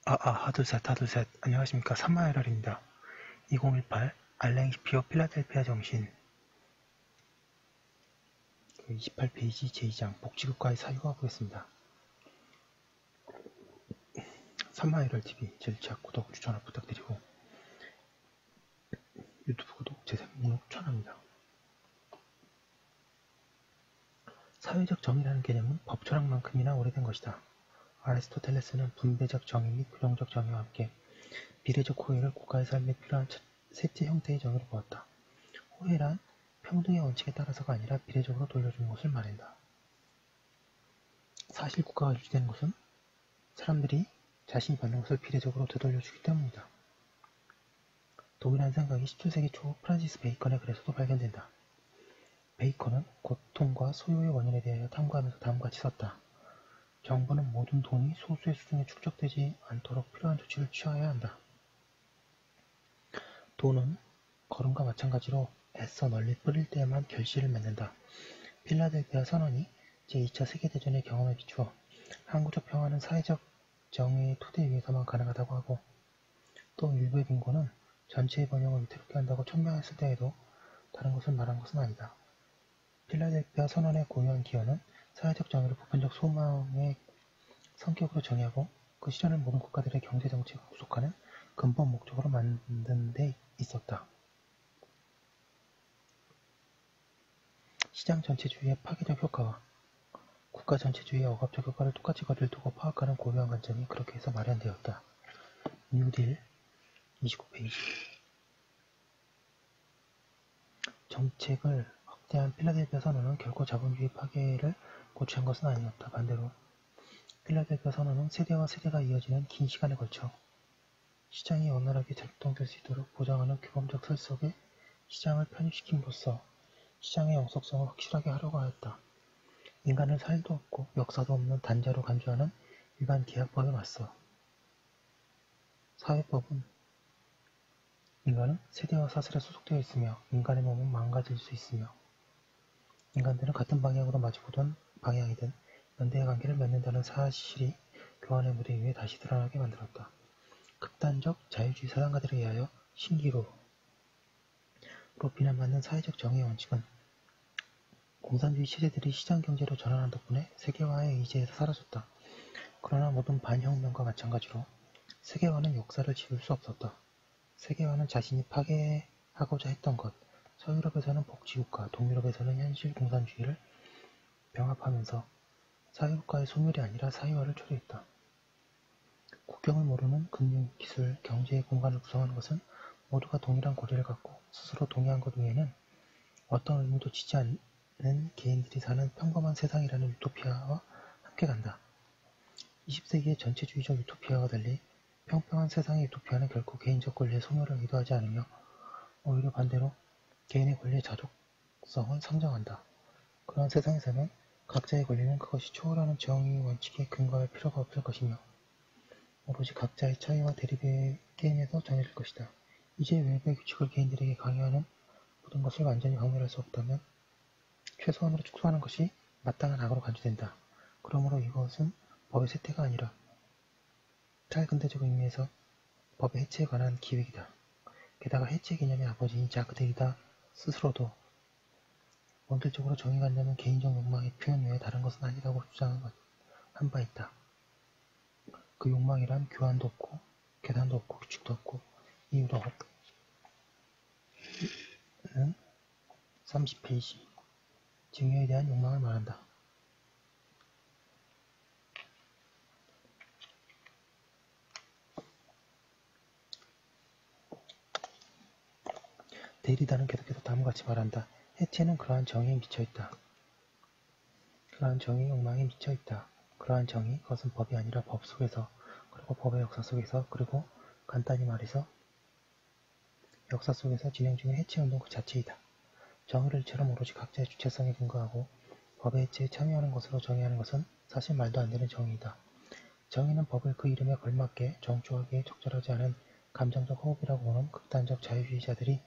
하둘셋. 안녕하십니까. 3마일럴입니다. 2018 알랭시피어 필라델피아 정신 28페이지 제2장 복지국가의 사유가 보겠습니다. 3마일럴TV 절차 구독, 추천을 부탁드리고 유튜브 구독, 재생 목록 추천합니다. 사회적 정의라는 개념은 법 철학만큼이나 오래된 것이다. 아리스토텔레스는 분배적 정의 및 부정적 정의와 함께 비례적 호혜를 국가의 삶에 필요한 셋째 형태의 정의로 보았다. 호혜란 평등의 원칙에 따라서가 아니라 비례적으로 돌려주는 것을 말한다. 사실 국가가 유지되는 것은 사람들이 자신이 받는 것을 비례적으로 되돌려주기 때문이다. 동일한 생각이 17세기 초 프란시스 베이컨의 글에서도 발견된다. 베이컨은 고통과 소요의 원인에 대하여 탐구하면서 다음과 같이 썼다. 정부는 모든 돈이 소수의 수중에 축적되지 않도록 필요한 조치를 취하여야 한다. 돈은 거름과 마찬가지로 애써 널리 뿌릴 때에만 결실을 맺는다. 필라델피아 선언이 제2차 세계대전의 경험에 비추어 항구적 평화는 사회적 정의의 토대 위에서만 가능하다고 하고, 또 일부의 빈곤은 전체의 번영을 위태롭게 한다고 천명했을 때에도 다른 것을 말한 것은 아니다. 필라델피아 선언의 고유한 기여는 사회적 정의를 보편적 소망의 성격으로 정의하고 그 실현을 모든 국가들의 경제정책을 구속하는 근본 목적으로 만든 데 있었다. 시장 전체주의의 파괴적 효과와 국가 전체주의의 억압적 효과를 똑같이 거리를 두고 파악하는 고유한 관점이 그렇게 해서 마련되었다. 뉴딜 29페이지. 정책을 확대한 필라델피아 선언은 결코 자본주의 파괴를 고취한 것은 아니었다. 반대로 필라델피아 선언은 세대와 세대가 이어지는 긴 시간에 걸쳐 시장이 원활하게 작동될 수 있도록 보장하는 규범적 틀 속에 시장을 편입시킴으로써 시장의 영속성을 확실하게 하려고 하였다. 인간은 살도 없고 역사도 없는 단자로 간주하는 일반 계약법에 맞서 사회법은 인간은 세대와 사슬에 소속되어 있으며 인간의 몸은 망가질 수 있으며 인간들은 같은 방향으로 마주보던 방향이든 연대의 관계를 맺는다는 사실이 교환의 무대 위에 다시 드러나게 만들었다. 극단적 자유주의 사상가들에 의하여 신기루로 비난받는 사회적 정의의 원칙은 공산주의 체제들이 시장경제로 전환한 덕분에 세계화의 의지에서 사라졌다. 그러나 모든 반혁명과 마찬가지로 세계화는 역사를 지울 수 없었다. 세계화는 자신이 파괴하고자 했던 것, 서유럽에서는 복지국가, 동유럽에서는 현실 공산주의를 병합하면서 사회국가의 소멸이 아니라 사회화를 초래했다. 국경을 모르는 금융, 기술, 경제의 공간을 구성하는 것은 모두가 동일한 고리를 갖고 스스로 동의한 것 외에는 어떤 의무도 지지 않는 개인들이 사는 평범한 세상이라는 유토피아와 함께 간다. 20세기의 전체주의적 유토피아와 달리 평평한 세상의 유토피아는 결코 개인적 권리의 소멸을 의도하지 않으며 오히려 반대로 개인의 권리의 자족성을 상정한다. 그러한 세상에서는 각자의 권리는 그것이 초월하는 정의 원칙에 근거할 필요가 없을 것이며 오로지 각자의 차이와 대립의 게임에서 정해질 것이다. 이제 외부의 규칙을 개인들에게 강요하는 모든 것을 완전히 박멸할 수 없다면 최소한으로 축소하는 것이 마땅한 악으로 간주된다. 그러므로 이것은 법의 쇠퇴가 아니라 탈근대적 의미에서 법의 해체에 관한 기획이다. 게다가 해체 개념의 아버지이자 그들이다 스스로도 원칙적으로 정의관념은 개인적 욕망의 표현 외에 다른 것은 아니라고 주장한 바 있다. 그 욕망이란 교환도 없고 계산도 없고 규칙도 없고 이유도 없는 30페이지. 증여에 대한 욕망을 말한다. 데리다는 계속해서 다음과 같이 말한다. 해체는 그러한 정의에 미쳐있다. 그러한 정의의 욕망에 미쳐있다. 그러한 정의, 그것은 법이 아니라 법 속에서, 그리고 법의 역사 속에서, 그리고 간단히 말해서 역사 속에서 진행 중인 해체운동 그 자체이다. 정의를 이처럼 오로지 각자의 주체성에 근거하고 법의 해체에 참여하는 것으로 정의하는 것은 사실 말도 안 되는 정의이다. 정의는 법을 그 이름에 걸맞게 정조하기에 적절하지 않은 감정적 호흡이라고 보는 극단적 자유주의자들이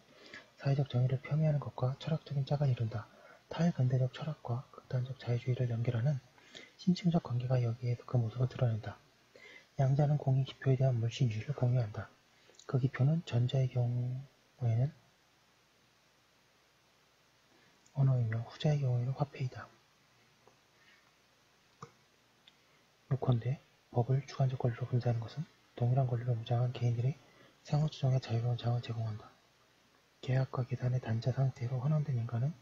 사회적 정의를 폄훼하는 것과 철학적인 짝을 이룬다. 탈근대적 철학과 극단적 자유주의를 연결하는 심층적 관계가 여기에 그 모습을 드러낸다. 양자는 공의 기표에 대한 물신주의를 공유한다. 그 기표는 전자의 경우에는 언어이며 후자의 경우에는 화폐이다. 요컨대 법을 주관적 권리로 분사하는 것은 동일한 권리로 무장한 개인들이 상호주장의 자유로운 장을 제공한다. 계약과 계산의 단자 상태로 혼원된 인간은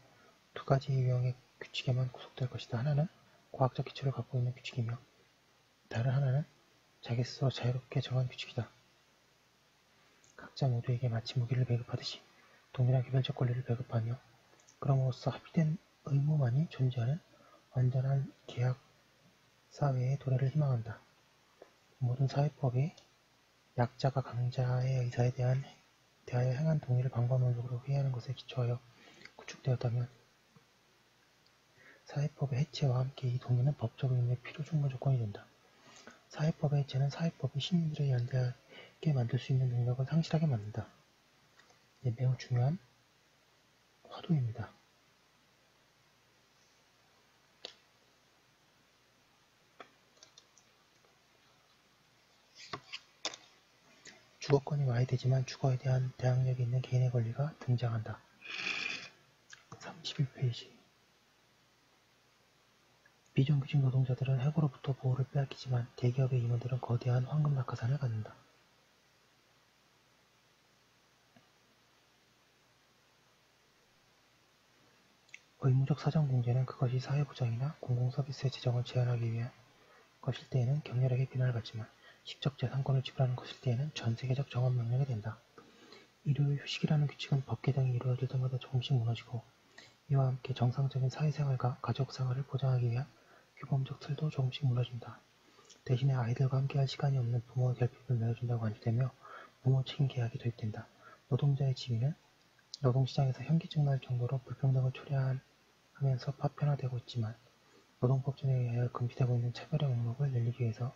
두 가지 유형의 규칙에만 구속될 것이다. 하나는 과학적 기초를 갖고 있는 규칙이며 다른 하나는 자기 스스로 자유롭게 정한 규칙이다. 각자 모두에게 마치 무기를 배급하듯이 동일한 개별적 권리를 배급하며 그럼으로써 합의된 의무만이 존재하는 완전한 계약 사회의 도래를 희망한다. 모든 사회법이 약자가 강자의 의사에 대하여 행한 동의를 방법론적으로 회의하는 것에 기초하여 구축되었다면 사회법의 해체와 함께 이 동의는 법적 의무의 필요 충분 조건이 된다. 사회법의 해체는 사회법이 시민들을 연대하게 만들 수 있는 능력을 상실하게 만든다. 매우 중요한 화두입니다. 주거권이 와해되지만 주거에 대한 대항력이 있는 개인의 권리가 등장한다. 31페이지 비정규직 노동자들은 해고로부터 보호를 빼앗기지만 대기업의 임원들은 거대한 황금 낙하산을 갖는다. 의무적 사정공제는 그것이 사회보장이나 공공서비스의 재정을 제한하기 위한 것일 때에는 격렬하게 비난을 받지만 식적재산권을 지불하는 것일 때에는 전세계적 정업명령이 된다. 일요일 휴식이라는 규칙은 법 개정이 이루어질 때마다 조금씩 무너지고 이와 함께 정상적인 사회생활과 가족생활을 보장하기 위한 규범적 틀도 조금씩 무너진다. 대신에 아이들과 함께할 시간이 없는 부모의 결핍을 메워준다고 간주되며 부모 책임 계약이 도입된다. 노동자의 지위는 노동시장에서 현기증 날 정도로 불평등을 초래하면서 파편화되고 있지만 노동법전에 의하여 금지되고 있는 차별의 목록을 늘리기 위해서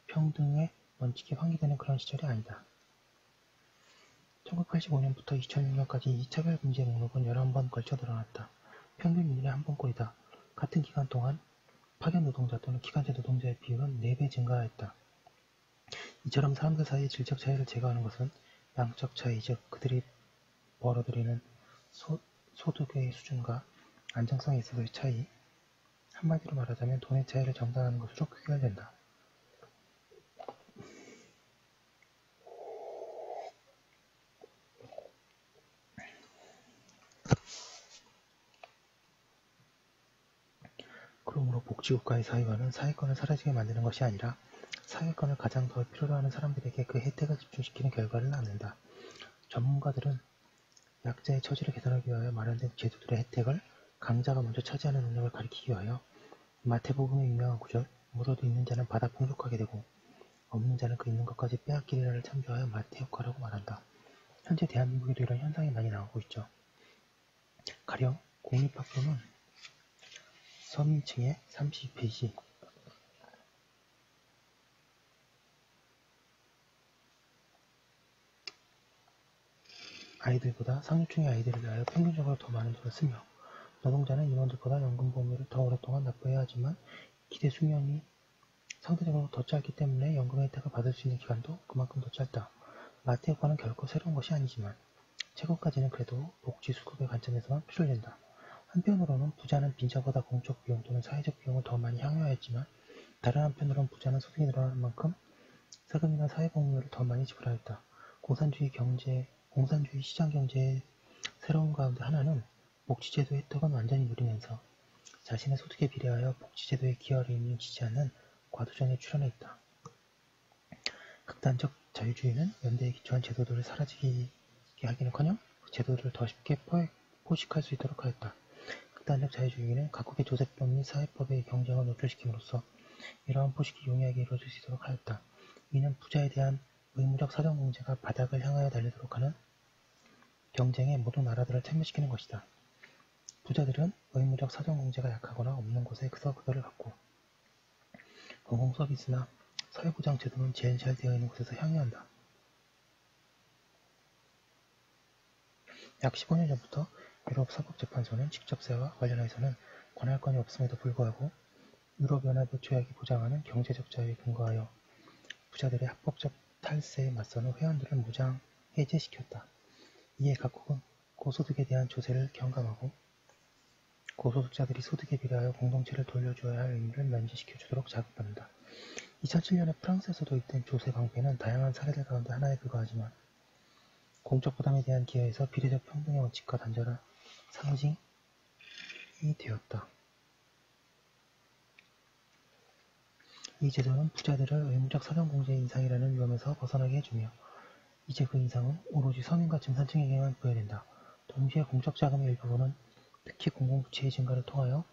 평등의 원칙이 환기되는 그런 시절이 아니다. 1985년부터 2006년까지 이 차별금지의 목록은 11번 걸쳐 늘어났다. 평균 1년에 한 번꼴이다. 같은 기간 동안 파견 노동자 또는 기간제 노동자의 비율은 4배 증가하였다. 이처럼 사람들 사이의 질적 차이를 제거하는 것은 양적 차이, 즉 그들이 벌어들이는 소득의 수준과 안정성에 있어서의 차이, 한마디로 말하자면 돈의 차이를 정당화하는 것으로 귀결된다. 그러므로 복지국가의 사회화는 사회권을 사라지게 만드는 것이 아니라 사회권을 가장 더 필요로 하는 사람들에게 그 혜택을 집중시키는 결과를 낳는다. 전문가들은 약자의 처지를 개선하기 위하여 마련된 제도들의 혜택을 강자가 먼저 차지하는 능력을 가리키기 위하여 마태복음의 유명한 구절 무엇도 있는 자는 받아 풍족하게 되고 없는 자는 그 있는 것까지 빼앗기리라를 참조하여 마태효과라고 말한다. 현재 대한민국에도 이런 현상이 많이 나오고 있죠. 가령 공립학교는 서민층의 32페이지 아이들보다 상류층의 아이들을 위하여 평균적으로 더 많은 돈을 쓰며 노동자는 임원들보다 연금보험료를 더 오랫동안 납부해야 하지만 기대 수명이 상대적으로 더 짧기 때문에 연금 혜택을 받을 수 있는 기간도 그만큼 더 짧다. 마태효과는 결코 새로운 것이 아니지만 최고까지는 그래도 복지 수급의 관점에서만 필요된다. 한편으로는 부자는 빈자보다 공적 비용 또는 사회적 비용을 더 많이 향유하였지만 다른 한편으로는 부자는 소득이 늘어나는 만큼 세금이나 사회보험료를 더 많이 지불하였다. 공산주의 시장경제의 새로운 가운데 하나는 복지제도 혜택은 완전히 누리면서 자신의 소득에 비례하여 복지제도의 기여를 임명치지 않는 과도정에 출현해 있다. 극단적 자유주의는 연대에 기초한 제도들을 사라지게 하기는커녕 제도들을 더 쉽게 포식할 수 있도록 하였다. 극단적 자유주의는 각국의 조세법 및 사회법의 경쟁을 노출시킴으로써 이러한 포식이 용이하게 이루어질 수 있도록 하였다. 이는 부자에 대한 의무적 사정공제가 바닥을 향하여 달리도록 하는 경쟁에 모든 나라들을 참여시키는 것이다. 부자들은 의무적 사정공제가 약하거나 없는 곳에서 그거를 갖고 공공서비스나 사회보장 제도는 제일 잘 되어 있는 곳에서 향유한다. 약 15년 전부터 유럽 사법재판소는 직접세와 관련해서는 권할권이 없음에도 불구하고 유럽연합의 조약이 보장하는 경제적 자유에 근거하여 부자들의 합법적 탈세에 맞서는 회원들을 무장 해제시켰다. 이에 각국은 고소득에 대한 조세를 경감하고 고소득자들이 소득에 비례하여 공동체를 돌려줘야 할 의무를 면제시켜주도록 자극받는다. 2007년에 프랑스에서 도입된 조세 방패는 다양한 사례들 가운데 하나에 불과하지만 공적 부담에 대한 기여에서 비례적 평등의 원칙과 단절한 상징이 되었다. 이 제도는 부자들을 의무적 사전공제의 인상이라는 위험에서 벗어나게 해주며 이제 그 인상은 오로지 서민과 중산층에게만 부여된다. 동시에 공적 자금의 일부분은 특히 공공부채의 증가를 통하여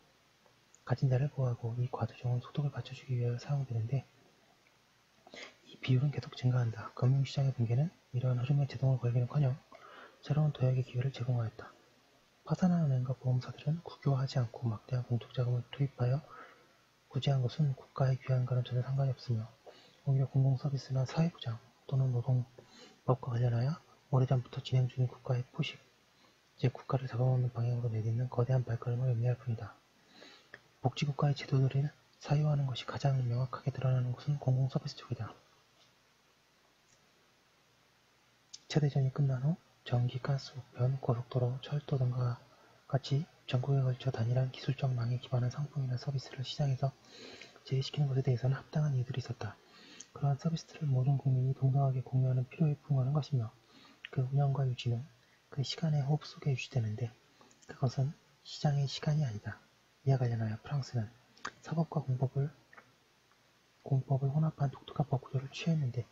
가진 자를 보호하고 이 과도정은 소득을 받쳐주기 위하여 사용되는데 이 비율은 계속 증가한다. 금융시장의 붕괴는 이러한 흐름에 제동을 걸기는커녕 새로운 도약의 기회를 제공하였다. 파산한 은행과 보험사들은 국유화하지 않고 막대한 공적자금을 투입하여 구제한 것은 국가의 귀환과는 전혀 상관이 없으며 오히려 공공서비스나 사회보장 또는 노동법과 관련하여 오래전부터 진행 중인 국가의 포식, 즉 국가를 잡아먹는 방향으로 내딛는 거대한 발걸음을 의미할 뿐이다. 복지국가의 제도들을 사유화하는 것이 가장 명확하게 드러나는 곳은 공공서비스 쪽이다. 2차 대전이 끝난 후 전기, 가스, 우편, 고속도로, 철도 등과 같이 전국에 걸쳐 단일한 기술적 망에 기반한 상품이나 서비스를 시장에서 제시시키는 것에 대해서는 합당한 이유들이 있었다. 그러한 서비스들을 모든 국민이 동등하게 공유하는 필요에 부응하는 것이며 그 운영과 유지는 그 시간의 호흡 속에 유지되는데 그것은 시장의 시간이 아니다. 이와 관련하여 프랑스는 사법과 공법을 혼합한 독특한 법구조를 취했는데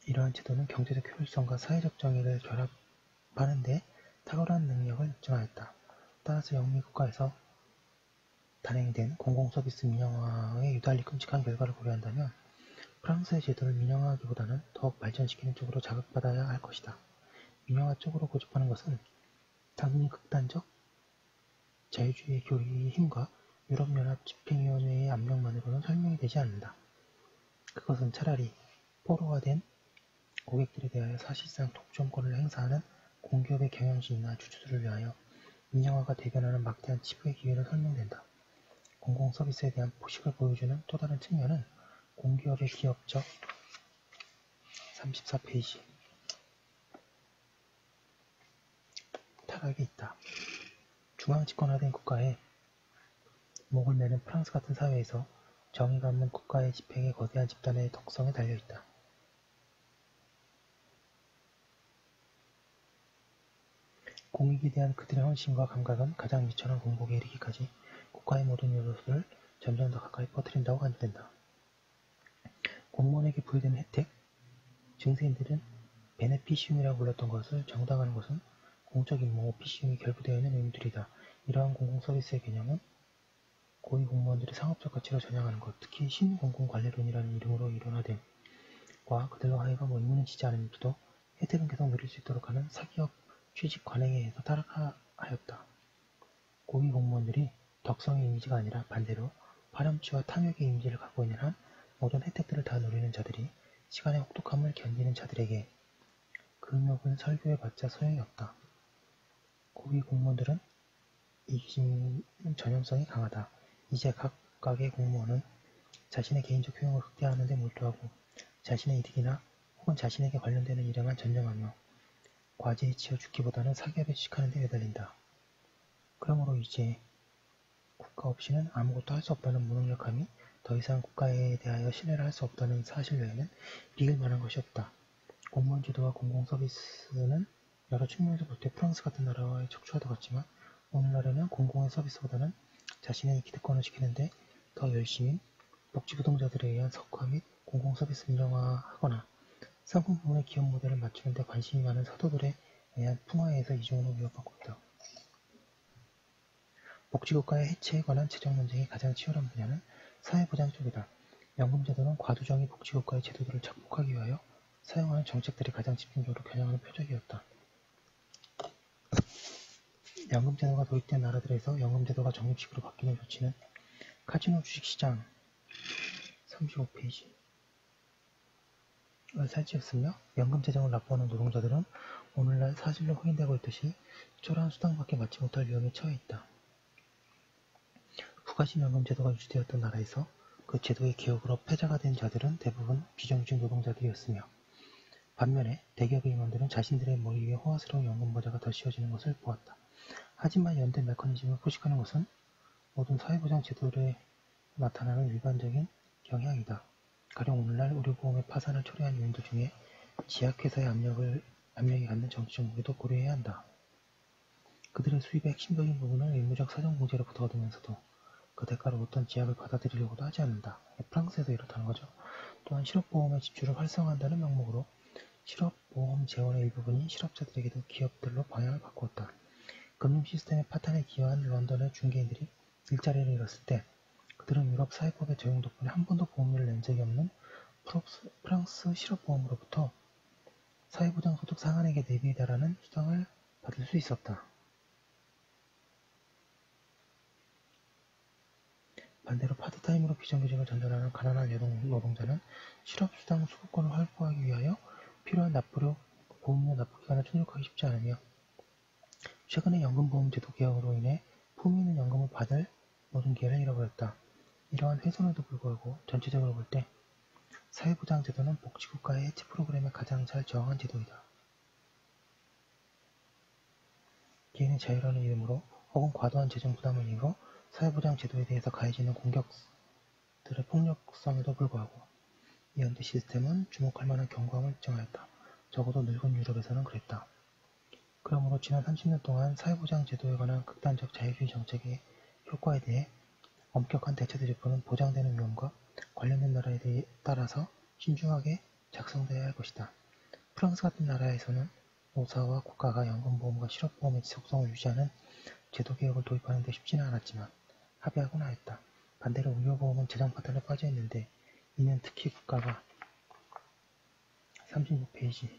이러한 제도는 경제적 효율성과 사회적 정의를 결합하는 데 탁월한 능력을 입증하였다. 따라서 영미국가에서 단행된 공공서비스 민영화의 유달리 끔찍한 결과를 고려한다면 프랑스의 제도를 민영화하기보다는 더욱 발전시키는 쪽으로 자극받아야 할 것이다. 민영화 쪽으로 고집하는 것은 단순히 극단적 자유주의의 교리의 힘과 유럽연합 집행위원회의 압력만으로는 설명이 되지 않는다. 그것은 차라리 포로화된 고객들에 대하여 사실상 독점권을 행사하는 공기업의 경영진이나 주주들을 위하여 민영화가 대변하는 막대한 치부의 기회로 설명된다. 공공서비스에 대한 포식을 보여주는 또 다른 측면은 공기업의 기업적 34페이지 타락이 있다. 중앙집권화된 국가에 목을 매는 프랑스 같은 사회에서 정의가 없는 국가의 집행에 거대한 집단의 덕성에 달려있다. 공익에 대한 그들의 헌신과 감각은 가장 미천한 공복에 이르기까지 국가의 모든 요소를 점점 더 가까이 퍼뜨린다고 간주된다. 공무원에게 부여되는 혜택, 증세인들은 베네피시움이라고 불렀던 것을 정당화하는 것은 공적 임무, 오피시움이 결부되어 있는 의무들이다. 이러한 공공서비스의 개념은 고위공무원들이 상업적 가치로 전향하는 것, 특히 신공공관리론이라는 이름으로 일원화됨, 과 그들로 하여금 의무는 지지 않은 이들도 혜택은 계속 누릴 수 있도록 하는 사기업 취직 관행에 의해서 타락하였다. 고위공무원들이 덕성의 이미지가 아니라 반대로 파렴치와 탐욕의 이미지를 갖고 있는 한 모든 혜택들을 다 누리는 자들이 시간의 혹독함을 견디는 자들에게 금욕은 설교해봤자 소용이 없다. 고위공무원들은 이기심은 전염성이 강하다. 이제 각각의 공무원은 자신의 개인적 효용을 극대화하는 데 몰두하고 자신의 이득이나 혹은 자신에게 관련되는 일에만 전념하며 과제에 치여 죽기보다는 사기업에 주식하는 데 매달린다. 그러므로 이제 국가 없이는 아무것도 할 수 없다는 무능력함이 더 이상 국가에 대하여 신뢰를 할 수 없다는 사실 외에는 비길 만한 것이 없다. 공무원 제도와 공공서비스는 여러 측면에서 볼 때 프랑스 같은 나라와의 척추가 더 같지만 오늘날에는 공공의 서비스보다는 자신의 기득권을 지키는데 더 열심히 복지부동자들에 의한 석화 및 공공서비스 민영화하거나 상품 부문의 기업 모델을 맞추는 데 관심이 많은 사도들에 의한 풍화에 의해서 이중으로 위협받고 있다. 복지국가의 해체에 관한 재정 논쟁이 가장 치열한 분야는 사회보장 쪽이다. 연금제도는 과도정의 복지국가의 제도들을 착복하기 위하여 사용하는 정책들이 가장 집중적으로 겨냥하는 표적이었다. 연금제도가 도입된 나라들에서 연금제도가 적립식으로 바뀌는 조치는 카지노 주식시장 35페이지 을 살찌웠으며 연금재정을 납부하는 노동자들은 오늘날 사실로 확인되고 있듯이 초라한 수당밖에 받지 못할 위험에 처해 있다. 부가심 연금제도가 유지되었던 나라에서 그 제도의 기억으로 패자가 된 자들은 대부분 비정규직 노동자들이었으며 반면에 대기업의 임원들은 자신들의 머리 위에 호화스러운 연금 모자가 더 씌워지는 것을 보았다. 하지만 연대 메커니즘을 포식하는 것은 모든 사회보장 제도에 나타나는 일반적인 경향이다. 가령 오늘날 의료보험의 파산을 초래한 요인들 중에 제약회사의 압력이 갖는 정치적 무게도 고려해야 한다. 그들의 수입의 핵심적인 부분을 의무적 사정공제로부터 얻으면서도 그 대가로 어떤 제약을 받아들이려고도 하지 않는다. 프랑스에서 이렇다는 거죠. 또한 실업보험의 지출을 활성화한다는 명목으로 실업보험 재원의 일부분이 실업자들에게도 기업들로 방향을 바꾸었다. 금융 시스템의 파탄에 기여한 런던의 중개인들이 일자리를 잃었을 때 그들은 유럽 사회법의 적용 덕분에 한 번도 보험료를 낸 적이 없는 프랑스 실업보험으로부터 사회보장소득 상한액에 대비해 달하는 수당을 받을 수 있었다. 반대로 파트타임으로 비정규직을 전전하는 가난한 노동자는 실업수당 수급권을 확보하기 위하여 필요한 납부료, 보험료 납부기간을 충족하기 쉽지 않으며 최근의 연금보험제도 개혁으로 인해 품위 있는 연금을 받을 모든 기회를 잃어버렸다. 이러한 훼손에도 불구하고 전체적으로 볼 때 사회보장제도는 복지국가의 해치 프로그램에 가장 잘 저항한 제도이다. 개인의 자유라는 이름으로 혹은 과도한 재정 부담을 이유로 사회보장제도에 대해서 가해지는 공격들의 폭력성에도 불구하고 이 연대 시스템은 주목할 만한 경고함을 입증하였다. 적어도 늙은 유럽에서는 그랬다. 그러므로 지난 30년 동안 사회보장제도에 관한 극단적 자유주의 정책의 효과에 대해 엄격한 대처대조표는 보장되는 위험과 관련된 나라에 따라서 신중하게 작성되어야 할 것이다. 프랑스 같은 나라에서는 노사와 국가가 연금보험과 실업보험의 지속성을 유지하는 제도개혁을 도입하는 데 쉽지는 않았지만 합의하곤 하였다. 반대로 의료보험은 재정 파탄에 빠져 있는데 이는 특히 국가가 36페이지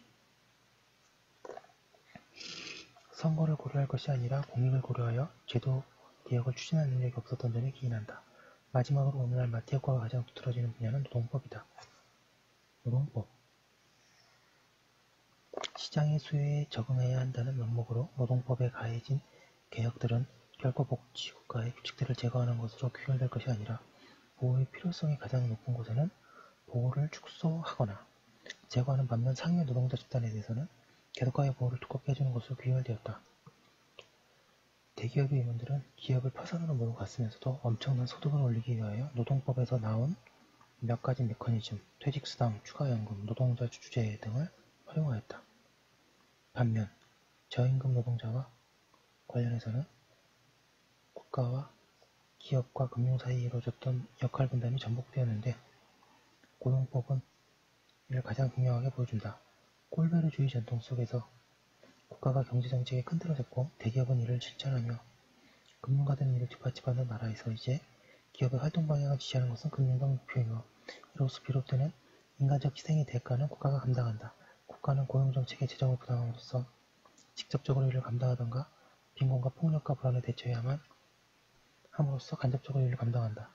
선거를 고려할 것이 아니라 공익을 고려하여 제도 개혁을 추진할 능력이 없었던 점에 기인한다. 마지막으로 오늘날 마티효과가 가장 두드러지는 분야는 노동법이다. 노동법 시장의 수요에 적응해야 한다는 명목으로 노동법에 가해진 개혁들은 결코 복지국가의 규칙들을 제거하는 것으로 귀결될 것이 아니라 보호의 필요성이 가장 높은 곳에는 보호를 축소하거나 제거하는 반면 상위 노동자 집단에 대해서는 계속하여 보호를 두껍게 해주는 것으로 귀결되었다. 대기업의 임원들은 기업을 파산으로 몰고 갔으면서도 엄청난 소득을 올리기 위하여 노동법에서 나온 몇 가지 메커니즘, 퇴직수당, 추가연금, 노동자 주주제 등을 활용하였다. 반면 저임금 노동자와 관련해서는 국가와 기업과 금융 사이에 이루어졌던 역할 분담이 전복되었는데 고용법은 이를 가장 분명하게 보여준다. 꼴베르주의 전통 속에서 국가가 경제정책에 큰 틀을 잡고 대기업은 이를 실천하며 금융가들은 이를 뒷받침하는 나라에서 이제 기업의 활동 방향을 지시하는 것은 금융적 목표이며 이로써 비롯되는 인간적 희생의 대가는 국가가 감당한다. 국가는 고용정책의 재정을 부담함으로써 직접적으로 이를 감당하던가 빈곤과 폭력과 불안에 대처해야만 함으로써 간접적으로 이를 감당한다.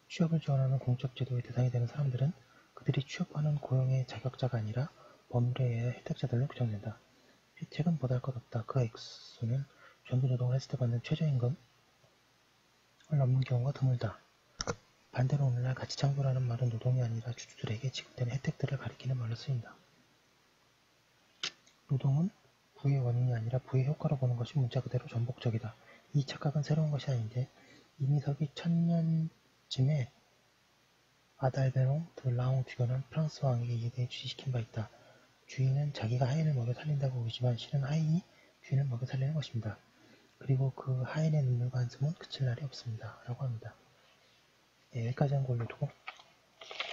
취업을 지원하는 공적 제도의 대상이 되는 사람들은 그들이 취업하는 고용의 자격자가 아니라 법률에 의해 혜택자들로 규정된다. 혜택은 보잘것없다. 그 액수는 전부 노동을 했을 때 받는 최저임금을 넘는 경우가 드물다. 반대로 오늘날 가치창조라는 말은 노동이 아니라 주주들에게 지급되는 혜택들을 가리키는 말로 쓰인다. 노동은 부의 원인이 아니라 부의 효과로 보는 것이 문자 그대로 전복적이다. 이 착각은 새로운 것이 아닌데 이미 서기 1000년쯤에 아달베롱 드 라옹-듀건은 프랑스 왕에게 이에 대해 주시시킨 바 있다. 주인은 자기가 하인을 먹여 살린다고 보이지만 실은 하인이 주인을 먹여 살리는 것입니다. 그리고 그 하인의 눈물과 한숨은 그칠 날이 없습니다. 라고 합니다. 네, 여기까지 한 거 올려두고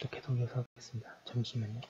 또 계속 이어서 하겠습니다. 잠시만요.